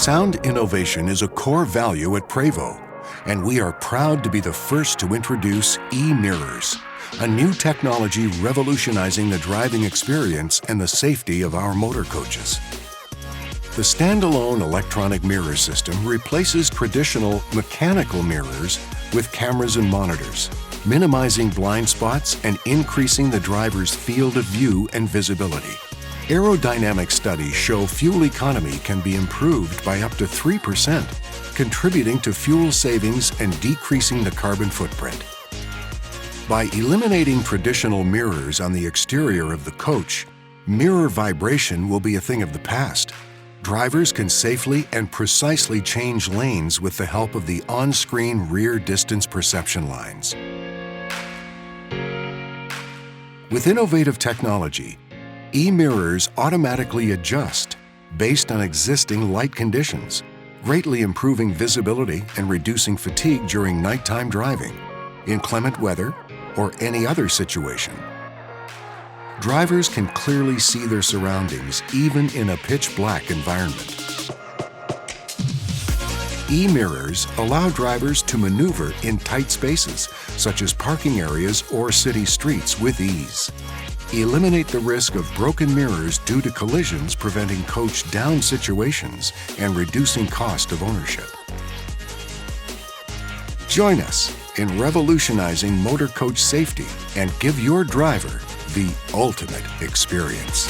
Sound innovation is a core value at Prevost, and we are proud to be the first to introduce eMirrors, a new technology revolutionizing the driving experience and the safety of our motor coaches. The standalone electronic mirror system replaces traditional mechanical mirrors with cameras and monitors, minimizing blind spots and increasing the driver's field of view and visibility. Aerodynamic studies show fuel economy can be improved by up to 3%, contributing to fuel savings and decreasing the carbon footprint. By eliminating traditional mirrors on the exterior of the coach, mirror vibration will be a thing of the past. Drivers can safely and precisely change lanes with the help of the on-screen rear distance perception lines. With innovative technology, eMirrors automatically adjust based on existing light conditions, greatly improving visibility and reducing fatigue during nighttime driving, inclement weather, or any other situation. Drivers can clearly see their surroundings even in a pitch-black environment. eMirrors allow drivers to maneuver in tight spaces, such as parking areas or city streets, with ease. Eliminate the risk of broken mirrors due to collisions, preventing coach down situations and reducing cost of ownership. Join us in revolutionizing motor coach safety and give your driver the ultimate experience.